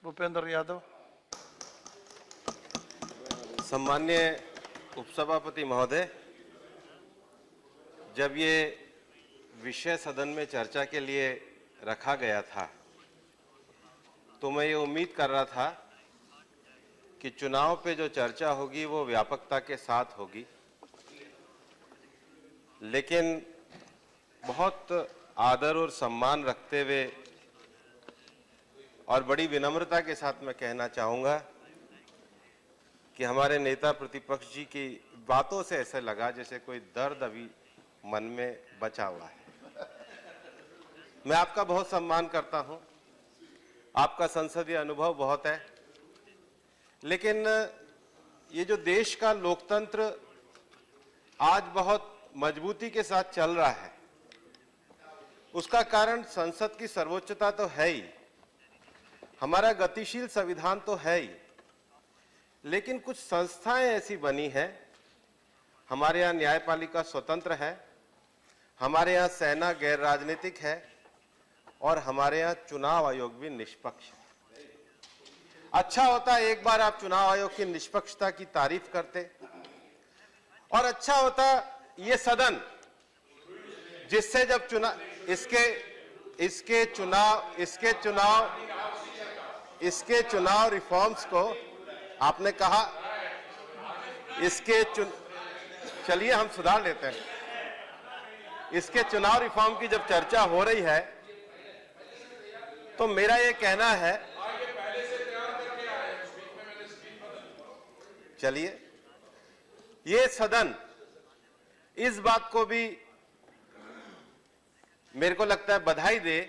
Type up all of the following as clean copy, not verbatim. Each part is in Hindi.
भूपेंद्र यादव। सम्मान्य उपसभापति महोदय, जब ये विषय सदन में चर्चा के लिए रखा गया था तो मैं ये उम्मीद कर रहा था कि चुनाव पे जो चर्चा होगी वो व्यापकता के साथ होगी, लेकिन बहुत आदर और सम्मान रखते हुए और बड़ी विनम्रता के साथ मैं कहना चाहूँगा कि हमारे नेता प्रतिपक्ष जी की बातों से ऐसा लगा जैसे कोई दर्द अभी मन में बचा हुआ है। मैं आपका बहुत सम्मान करता हूं, आपका संसदीय अनुभव बहुत है, लेकिन ये जो देश का लोकतंत्र आज बहुत मजबूती के साथ चल रहा है, उसका कारण संसद की सर्वोच्चता तो है ही, हमारा गतिशील संविधान तो है ही, लेकिन कुछ संस्थाएं ऐसी बनी हैं। हमारे यहाँ न्यायपालिका स्वतंत्र है, हमारे यहाँ सेना गैर राजनीतिक है और हमारे यहाँ चुनाव आयोग भी निष्पक्ष है। अच्छा होता एक बार आप चुनाव आयोग की निष्पक्षता की तारीफ करते, और अच्छा होता ये सदन जिससे जब इसके चुनाव रिफॉर्म्स को आपने कहा, चलिए हम सुधार लेते हैं। इसके चुनाव रिफॉर्म की जब चर्चा हो रही है तो मेरा ये कहना है, चलिए ये सदन इस बात को भी मेरे को लगता है बधाई दे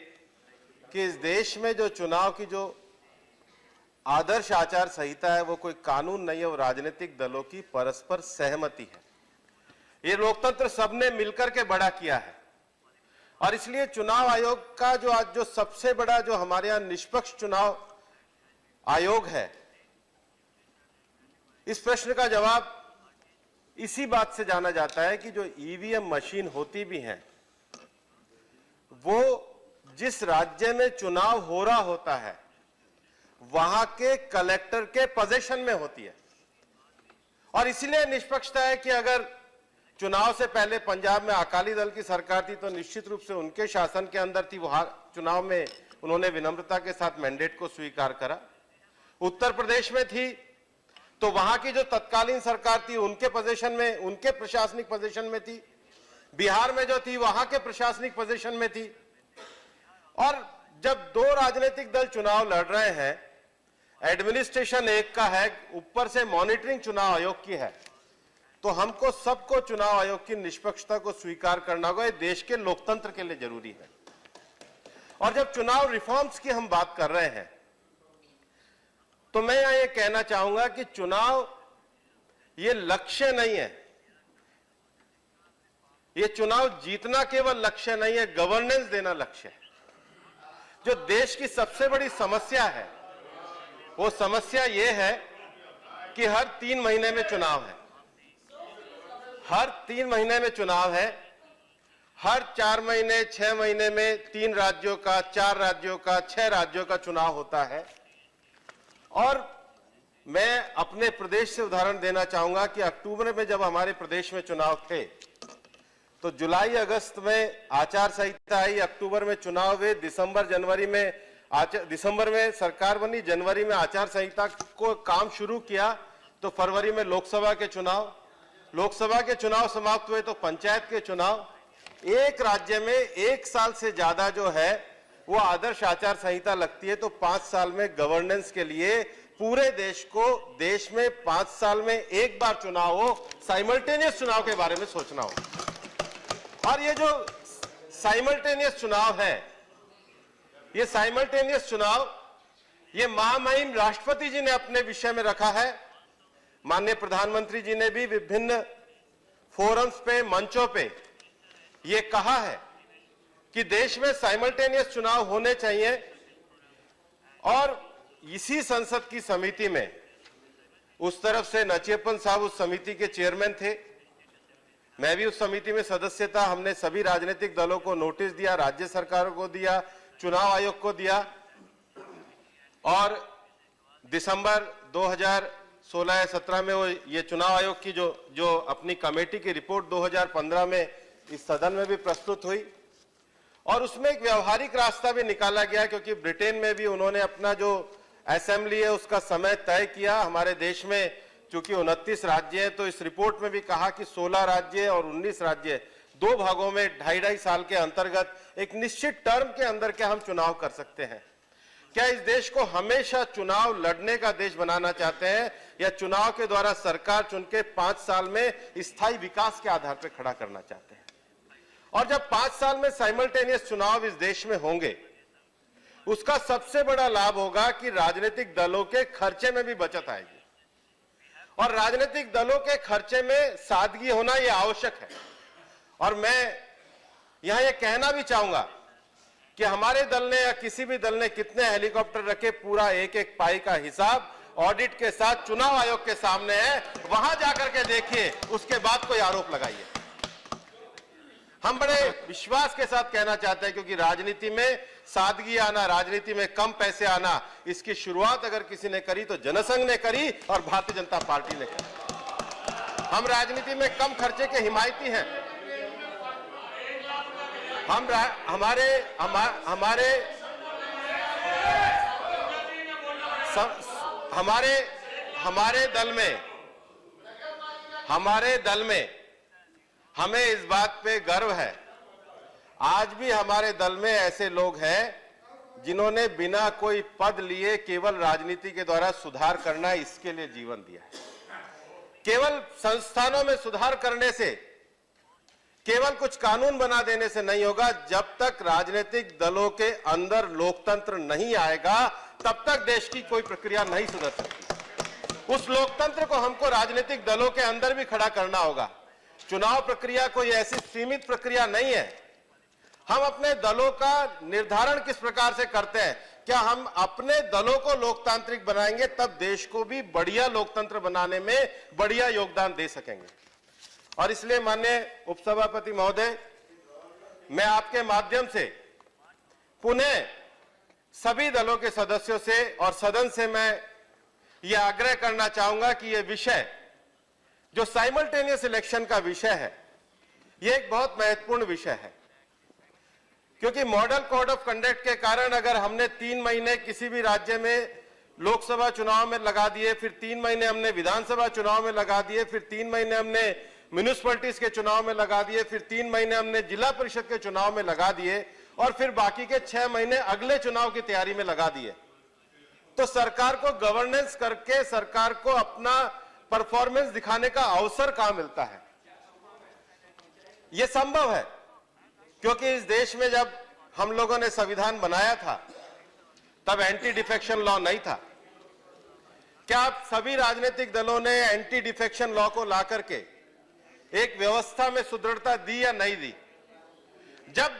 कि इस देश में जो चुनाव की जो आदर्श आचार संहिता है वो कोई कानून नहीं है, वो राजनीतिक दलों की परस्पर सहमति है। ये लोकतंत्र सबने मिलकर के बड़ा किया है और इसलिए चुनाव आयोग का जो आज जो सबसे बड़ा जो हमारे यहां निष्पक्ष चुनाव आयोग है, इस प्रश्न का जवाब इसी बात से जाना जाता है कि जो ईवीएम मशीन होती भी हैं वो जिस राज्य में चुनाव हो रहा होता है वहां के कलेक्टर के पोजीशन में होती है, और इसलिए निष्पक्षता है कि अगर चुनाव से पहले पंजाब में अकाली दल की सरकार थी तो निश्चित रूप से उनके शासन के अंदर थी, वहां चुनाव में उन्होंने विनम्रता के साथ मैंडेट को स्वीकार करा। उत्तर प्रदेश में थी तो वहां की जो तत्कालीन सरकार थी उनके पोजीशन में, उनके प्रशासनिक पोजीशन में थी। बिहार में जो थी वहां के प्रशासनिक पोजीशन में थी। और जब दो राजनीतिक दल चुनाव लड़ रहे हैं, एडमिनिस्ट्रेशन एक का है, ऊपर से मॉनिटरिंग चुनाव आयोग की है, तो हमको सबको चुनाव आयोग की निष्पक्षता को स्वीकार करना होगा। ये देश के लोकतंत्र के लिए जरूरी है। और जब चुनाव रिफॉर्म्स की हम बात कर रहे हैं तो मैं यहां ये कहना चाहूंगा कि चुनाव ये लक्ष्य नहीं है, ये चुनाव जीतना केवल लक्ष्य नहीं है, गवर्नेंस देना लक्ष्य है। जो देश की सबसे बड़ी समस्या है वो समस्या ये है कि हर 3 महीने में चुनाव है, हर 3 महीने में चुनाव है, हर 4 महीने 6 महीने में 3 राज्यों का, 4 राज्यों का, 6 राज्यों का चुनाव होता है। और मैं अपने प्रदेश से उदाहरण देना चाहूंगा कि अक्टूबर में जब हमारे प्रदेश में चुनाव थे तो जुलाई अगस्त में आचार संहिता आई, अक्टूबर में चुनाव हुए, दिसंबर में सरकार बनी, जनवरी में आचार संहिता को काम शुरू किया, तो फरवरी में लोकसभा के चुनाव समाप्त हुए तो पंचायत के चुनाव। एक राज्य में 1 साल से ज्यादा जो है वो आदर्श आचार संहिता लगती है, तो 5 साल में गवर्नेंस के लिए पूरे देश में 5 साल में एक बार चुनाव हो, साइमल्टेनियस चुनाव के बारे में सोचना हो। और ये जो साइमल्टेनियस चुनाव है, ये साइमल्टेनियस चुनाव ये महामहिम राष्ट्रपति जी ने अपने विषय में रखा है। माननीय प्रधानमंत्री जी ने भी विभिन्न फोरम्स पे, मंचों पे ये कहा है कि देश में साइमल्टेनियस चुनाव होने चाहिए। और इसी संसद की समिति में उस तरफ से नचियप्पन साहब उस समिति के चेयरमैन थे, मैं भी उस समिति में सदस्य था। हमने सभी राजनीतिक दलों को नोटिस दिया, राज्य सरकारों को दिया, चुनाव आयोग को दिया, और दिसंबर 2016 या 17 में वो ये चुनाव आयोग की जो अपनी कमेटी की रिपोर्ट 2015 में इस सदन में भी प्रस्तुत हुई और उसमें एक व्यवहारिक रास्ता भी निकाला गया, क्योंकि ब्रिटेन में भी उन्होंने अपना जो असेंबली है उसका समय तय किया। हमारे देश में चूंकि 29 राज्य हैं, तो इस रिपोर्ट में भी कहा कि 16 राज्य और 19 राज्य दो भागों में 2.5 साल के अंतर्गत एक निश्चित टर्म के अंदर क्या हम चुनाव कर सकते हैं। क्या इस देश को हमेशा चुनाव लड़ने का देश बनाना चाहते हैं या चुनाव के द्वारा सरकार चुन के 5 साल में स्थायी विकास के आधार पर खड़ा करना चाहते हैं। और जब 5 साल में साइमल्टेनियस चुनाव इस देश में होंगे, उसका सबसे बड़ा लाभ होगा कि राजनीतिक दलों के खर्चे में भी बचत आएगी और राजनीतिक दलों के खर्चे में सादगी होना यह आवश्यक है। और मैं यहां यह कहना भी चाहूंगा कि हमारे दल ने या किसी भी दल ने कितने हेलीकॉप्टर रखे, पूरा एक एक पाई का हिसाब ऑडिट के साथ चुनाव आयोग के सामने है। वहां जाकर के देखिए, उसके बाद कोई आरोप लगाइए। हम बड़े विश्वास के साथ कहना चाहते हैं, क्योंकि राजनीति में सादगी आना, राजनीति में कम पैसे आना, इसकी शुरुआत अगर किसी ने करी तो जनसंघ ने करी और भारतीय जनता पार्टी ने करी। हम राजनीति में कम खर्चे के हिमायती हैं। हमारे दल में हमें इस बात पे गर्व है, आज भी हमारे दल में ऐसे लोग हैं जिन्होंने बिना कोई पद लिए केवल राजनीति के द्वारा सुधार करना है, इसके लिए जीवन दिया है। केवल संस्थानों में सुधार करने से, केवल कुछ कानून बना देने से नहीं होगा। जब तक राजनीतिक दलों के अंदर लोकतंत्र नहीं आएगा, तब तक देश की कोई प्रक्रिया नहीं सुधर सकती। उस लोकतंत्र को हमको राजनीतिक दलों के अंदर भी खड़ा करना होगा। चुनाव प्रक्रिया कोई ऐसी सीमित प्रक्रिया नहीं है। हम अपने दलों का निर्धारण किस प्रकार से करते हैं, क्या हम अपने दलों को लोकतांत्रिक बनाएंगे, तब देश को भी बढ़िया लोकतंत्र बनाने में बढ़िया योगदान दे सकेंगे। और इसलिए माननीय उपसभापति महोदय, मैं आपके माध्यम से पुनः सभी दलों के सदस्यों से और सदन से मैं यह आग्रह करना चाहूंगा कि यह विषय जो साइमल्टेनियस इलेक्शन का विषय है, यह एक बहुत महत्वपूर्ण विषय है। क्योंकि मॉडल कोड ऑफ कंडक्ट के कारण अगर हमने 3 महीने किसी भी राज्य में लोकसभा चुनाव में लगा दिए, फिर 3 महीने हमने विधानसभा चुनाव में लगा दिए, फिर 3 महीने हमने म्युनिसिपैलिटीज के चुनाव में लगा दिए, फिर 3 महीने हमने जिला परिषद के चुनाव में लगा दिए और फिर बाकी के 6 महीने अगले चुनाव की तैयारी में लगा दिए, तो सरकार को गवर्नेंस करके सरकार को अपना परफॉर्मेंस दिखाने का अवसर कहां मिलता है। यह संभव है क्योंकि इस देश में जब हम लोगों ने संविधान बनाया था, तब एंटी डिफेक्शन लॉ नहीं था। क्या आप सभी राजनीतिक दलों ने एंटी डिफेक्शन लॉ को ला करके एक व्यवस्था में सुदृढ़ता दी या नहीं दी? जब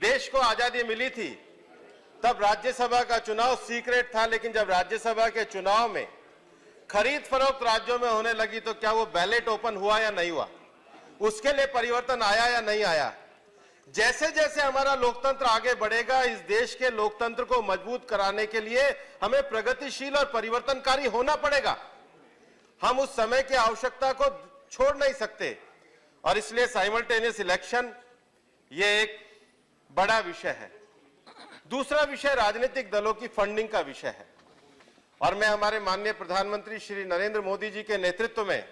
देश को आजादी मिली थी, तब राज्यसभा का चुनाव सीक्रेट था, लेकिन जब राज्यसभा के चुनाव में खरीद फरोख्त राज्यों में होने लगी, तो क्या वो बैलेट ओपन हुआ या नहीं हुआ? उसके लिए परिवर्तन आया या नहीं आया? जैसे जैसे हमारा लोकतंत्र आगे बढ़ेगा, इस देश के लोकतंत्र को मजबूत कराने के लिए हमें प्रगतिशील और परिवर्तनकारी होना पड़ेगा। हम उस समय की आवश्यकता को छोड़ नहीं सकते और इसलिए साइमल्टेनियस इलेक्शन ये एक बड़ा विषय है। दूसरा विषय राजनीतिक दलों की फंडिंग का विषय है और मैं हमारे माननीय प्रधानमंत्री श्री नरेंद्र मोदी जी के नेतृत्व में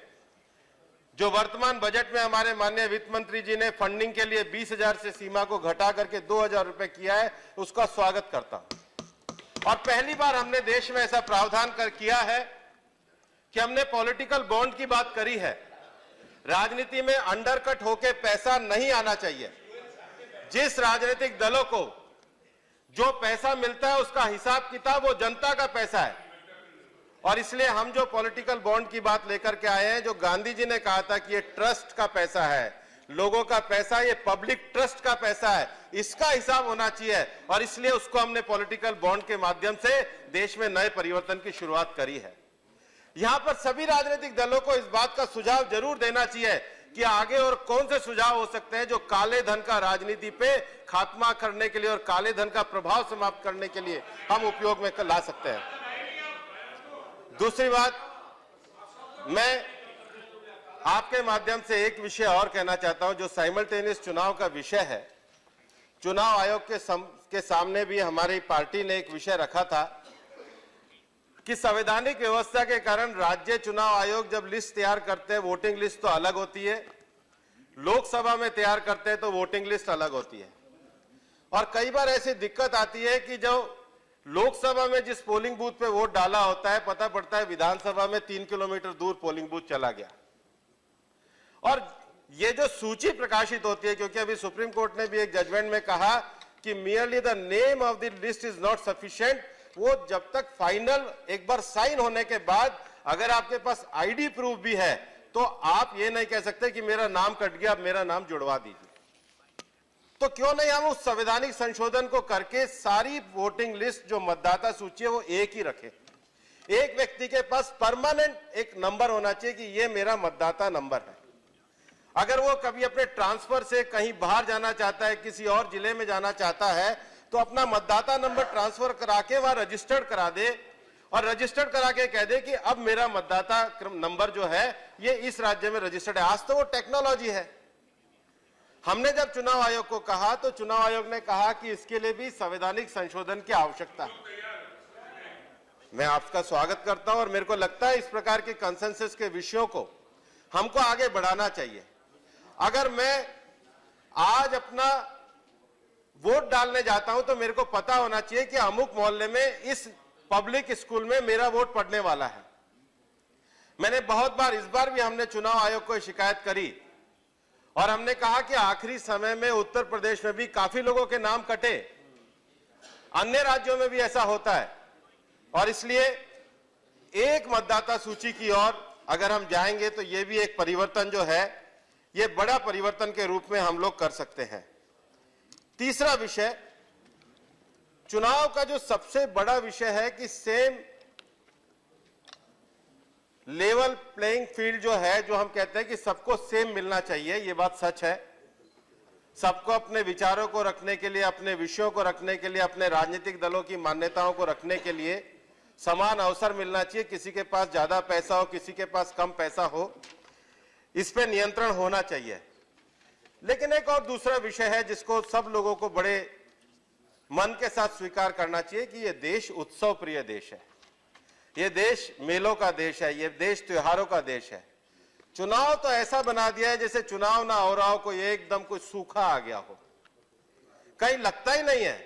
जो वर्तमान बजट में हमारे माननीय वित्त मंत्री जी ने फंडिंग के लिए 20,000 से सीमा को घटा करके 2,000 रुपए किया है, उसका स्वागत करता हूं। और पहली बार हमने देश में ऐसा प्रावधान किया है कि हमने पॉलिटिकल बॉन्ड की बात करी है। राजनीति में अंडरकट होके पैसा नहीं आना चाहिए। जिस राजनीतिक दलों को जो पैसा मिलता है उसका हिसाब किताब वो जनता का पैसा है और इसलिए हम जो पॉलिटिकल बॉन्ड की बात लेकर के आए हैं, जो गांधी जी ने कहा था कि ये ट्रस्ट का पैसा है, लोगों का पैसा, ये पब्लिक ट्रस्ट का पैसा है, इसका हिसाब होना चाहिए और इसलिए उसको हमने पॉलिटिकल बॉन्ड के माध्यम से देश में नए परिवर्तन की शुरुआत करी है। यहां पर सभी राजनीतिक दलों को इस बात का सुझाव जरूर देना चाहिए कि आगे और कौन से सुझाव हो सकते हैं जो काले धन का राजनीति पे खात्मा करने के लिए और काले धन का प्रभाव समाप्त करने के लिए हम उपयोग में ला सकते हैं। दूसरी बात, मैं आपके माध्यम से एक विषय और कहना चाहता हूं जो साइमल्टेनियस चुनाव का विषय है। चुनाव आयोग के सामने भी हमारी पार्टी ने एक विषय रखा था कि संवैधानिक व्यवस्था के कारण राज्य चुनाव आयोग जब लिस्ट तैयार करते हैं, वोटिंग लिस्ट तो अलग होती है, लोकसभा में तैयार करते हैं तो वोटिंग लिस्ट अलग होती है। और कई बार ऐसी दिक्कत आती है कि जो लोकसभा में जिस पोलिंग बूथ पे वोट डाला होता है, पता पड़ता है विधानसभा में 3 किलोमीटर दूर पोलिंग बूथ चला गया। और ये जो सूची प्रकाशित होती है, क्योंकि अभी सुप्रीम कोर्ट ने भी एक जजमेंट में कहा कि merely the name of the list is not sufficient, वो जब तक फाइनल एक बार साइन होने के बाद अगर आपके पास आईडी प्रूफ भी है तो आप ये नहीं कह सकते कि मेरा नाम कट गया, अब मेरा नाम जुड़वा दीजिए। तो क्यों नहीं हम उस संवैधानिक संशोधन को करके सारी वोटिंग लिस्ट जो मतदाता सूची है वो एक ही रखें। एक व्यक्ति के पास परमानेंट एक नंबर होना चाहिए कि ये मेरा मतदाता नंबर है। अगर वो कभी अपने ट्रांसफर से कहीं बाहर जाना चाहता है, किसी और जिले में जाना चाहता है, तो अपना मतदाता नंबर ट्रांसफर करा के वह रजिस्टर्ड करा दे और रजिस्टर्ड करा के कह दे कि अब मेरा मतदाता नंबर जो है ये इस राज्य में रजिस्टर्ड है। आज तो वो टेक्नोलॉजी है। हमने जब चुनाव आयोग को कहा तो चुनाव आयोग ने कहा कि इसके लिए भी संवैधानिक संशोधन की आवश्यकता है। मैं आपका स्वागत करता हूं और मेरे को लगता है इस प्रकार के कंसेंसस के विषयों को हमको आगे बढ़ाना चाहिए। अगर मैं आज अपना वोट डालने जाता हूं तो मेरे को पता होना चाहिए कि अमुक मोहल्ले में इस पब्लिक स्कूल में मेरा वोट पड़ने वाला है। मैंने बहुत बार, इस बार भी हमने चुनाव आयोग को शिकायत करी और हमने कहा कि आखिरी समय में उत्तर प्रदेश में भी काफी लोगों के नाम कटे, अन्य राज्यों में भी ऐसा होता है और इसलिए एक मतदाता सूची की ओर अगर हम जाएंगे तो ये भी एक परिवर्तन जो है ये बड़ा परिवर्तन के रूप में हम लोग कर सकते हैं। तीसरा विषय, चुनाव का जो सबसे बड़ा विषय है कि सेम लेवल प्लेइंग फील्ड जो है, जो हम कहते हैं कि सबको सेम मिलना चाहिए, ये बात सच है। सबको अपने विचारों को रखने के लिए, अपने विषयों को रखने के लिए, अपने राजनीतिक दलों की मान्यताओं को रखने के लिए समान अवसर मिलना चाहिए। किसी के पास ज्यादा पैसा हो, किसी के पास कम पैसा हो, इस पे नियंत्रण होना चाहिए। लेकिन एक और दूसरा विषय है जिसको सब लोगों को बड़े मन के साथ स्वीकार करना चाहिए कि ये देश उत्सव प्रिय देश है, ये देश मेलों का देश है, ये देश त्योहारों का देश है। चुनाव तो ऐसा बना दिया है जैसे चुनाव ना हो रहा हो, कोई एकदम कोई सूखा आ गया हो, कहीं लगता ही नहीं है।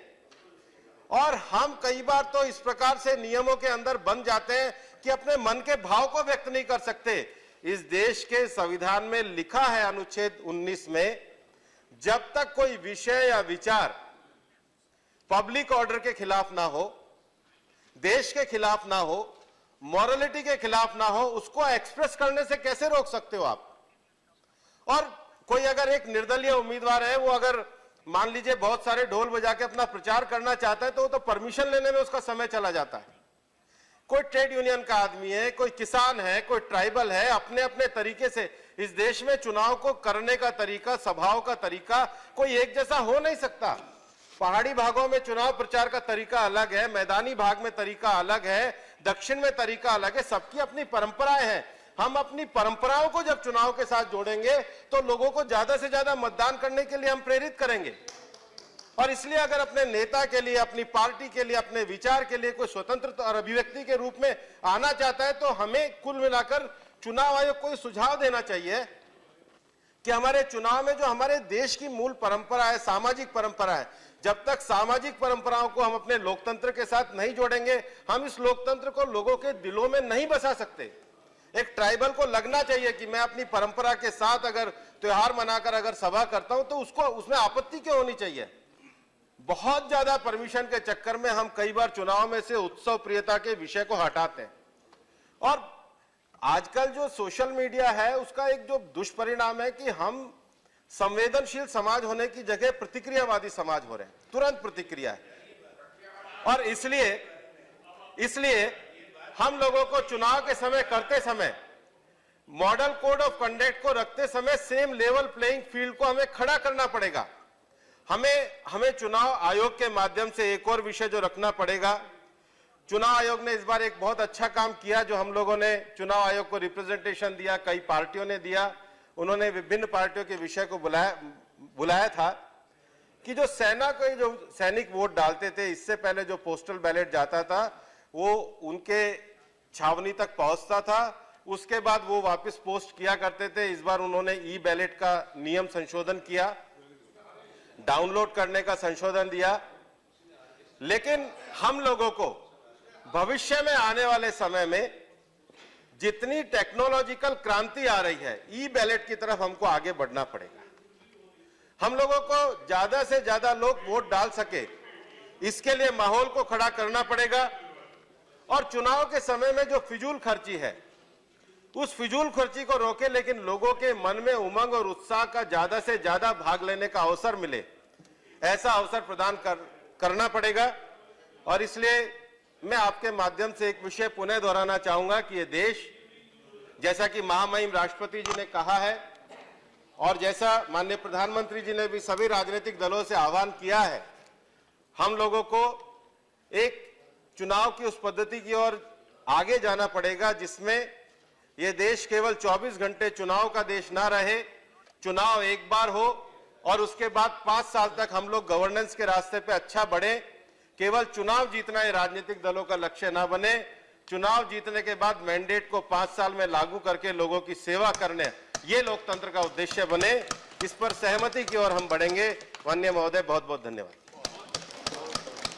और हम कई बार तो इस प्रकार से नियमों के अंदर बंध जाते हैं कि अपने मन के भाव को व्यक्त नहीं कर सकते। इस देश के संविधान में लिखा है अनुच्छेद 19 में, जब तक कोई विषय या विचार पब्लिक ऑर्डर के खिलाफ ना हो, देश के खिलाफ ना हो, मॉरलिटी के खिलाफ ना हो, उसको एक्सप्रेस करने से कैसे रोक सकते हो आप। और कोई अगर एक निर्दलीय उम्मीदवार है, वो अगर मान लीजिए बहुत सारे ढोल बजा के अपना प्रचार करना चाहता है तो वो तो परमिशन लेने में उसका समय चला जाता है। कोई ट्रेड यूनियन का आदमी है, कोई किसान है, कोई ट्राइबल है, अपने अपने तरीके से इस देश में चुनाव को करने का तरीका, सभाओं का तरीका कोई एक जैसा हो नहीं सकता। पहाड़ी भागों में चुनाव प्रचार का तरीका अलग है, मैदानी भाग में तरीका अलग है, दक्षिण में तरीका अलग है, सबकी अपनी परंपराएं हैं। हम अपनी परंपराओं को जब चुनाव के साथ जोड़ेंगे तो लोगों को ज्यादा से ज्यादा मतदान करने के लिए हम प्रेरित करेंगे। और इसलिए अगर अपने नेता के लिए, अपनी पार्टी के लिए, अपने विचार के लिए कोई स्वतंत्र और अभिव्यक्ति के रूप में आना चाहता है तो हमें कुल मिलाकर चुनाव आयोग को सुझाव देना चाहिए कि हमारे चुनाव में जो हमारे देश की मूल परंपरा है, सामाजिक परंपरा है, जब तक सामाजिक परंपराओं को हम अपने लोकतंत्र के साथ नहीं जोड़ेंगे, हम इस लोकतंत्र को लोगों के दिलों में नहीं बसा सकते। एक ट्राइबल को लगना चाहिए कि मैं अपनी परंपरा के साथ अगर त्योहार मनाकर अगर सभा करता हूं तो उसको उसमें आपत्ति क्यों होनी चाहिए। बहुत ज्यादा परमिशन के चक्कर में हम कई बार चुनाव में से उत्सव प्रियता के विषय को हटाते हैं। और आजकल जो सोशल मीडिया है उसका एक जो दुष्परिणाम है कि हम संवेदनशील समाज होने की जगह प्रतिक्रियावादी समाज हो रहे हैं, तुरंत प्रतिक्रिया है। और इसलिए हम लोगों को चुनाव के समय करते समय मॉडल कोड ऑफ कंडक्ट को रखते समय सेम लेवल प्लेइंग फील्ड को हमें खड़ा करना पड़ेगा। हमें चुनाव आयोग के माध्यम से एक और विषय जो रखना पड़ेगा, चुनाव आयोग ने इस बार एक बहुत अच्छा काम किया। जो हम लोगों ने चुनाव आयोग को रिप्रेजेंटेशन दिया, कई पार्टियों ने दिया, उन्होंने विभिन्न पार्टियों के विषय को बुलाया था कि जो सेना को जो सैनिक वोट डालते थे, इससे पहले जो पोस्टल बैलेट जाता था वो उनके छावनी तक पहुंचता था, उसके बाद वो वापस पोस्ट किया करते थे। इस बार उन्होंने ई बैलेट का नियम संशोधन किया, डाउनलोड करने का संशोधन दिया। लेकिन हम लोगों को भविष्य में आने वाले समय में जितनी टेक्नोलॉजिकल क्रांति आ रही है, ई बैलेट की तरफ हमको आगे बढ़ना पड़ेगा। हम लोगों को ज्यादा से ज्यादा लोग वोट डाल सके, इसके लिए माहौल को खड़ा करना पड़ेगा। और चुनाव के समय में जो फिजूल खर्ची है, उस फिजूल खर्ची को रोके, लेकिन लोगों के मन में उमंग और उत्साह का ज्यादा से ज्यादा भाग लेने का अवसर मिले, ऐसा अवसर प्रदान करना पड़ेगा। और इसलिए मैं आपके माध्यम से एक विषय पुनः दोहराना चाहूंगा कि ये देश, जैसा कि महामहिम राष्ट्रपति जी ने कहा है और जैसा माननीय प्रधानमंत्री जी ने भी सभी राजनीतिक दलों से आह्वान किया है, हम लोगों को एक चुनाव की उस पद्धति की ओर आगे जाना पड़ेगा जिसमें यह देश केवल 24 घंटे चुनाव का देश ना रहे। चुनाव एक बार हो और उसके बाद 5 साल तक हम लोग गवर्नेंस के रास्ते पे अच्छा बढ़े। केवल चुनाव जीतना ये राजनीतिक दलों का लक्ष्य ना बने। चुनाव जीतने के बाद मैंडेट को 5 साल में लागू करके लोगों की सेवा करने, ये लोकतंत्र का उद्देश्य बने। इस पर सहमति की ओर हम बढ़ेंगे। माननीय महोदय, बहुत बहुत धन्यवाद।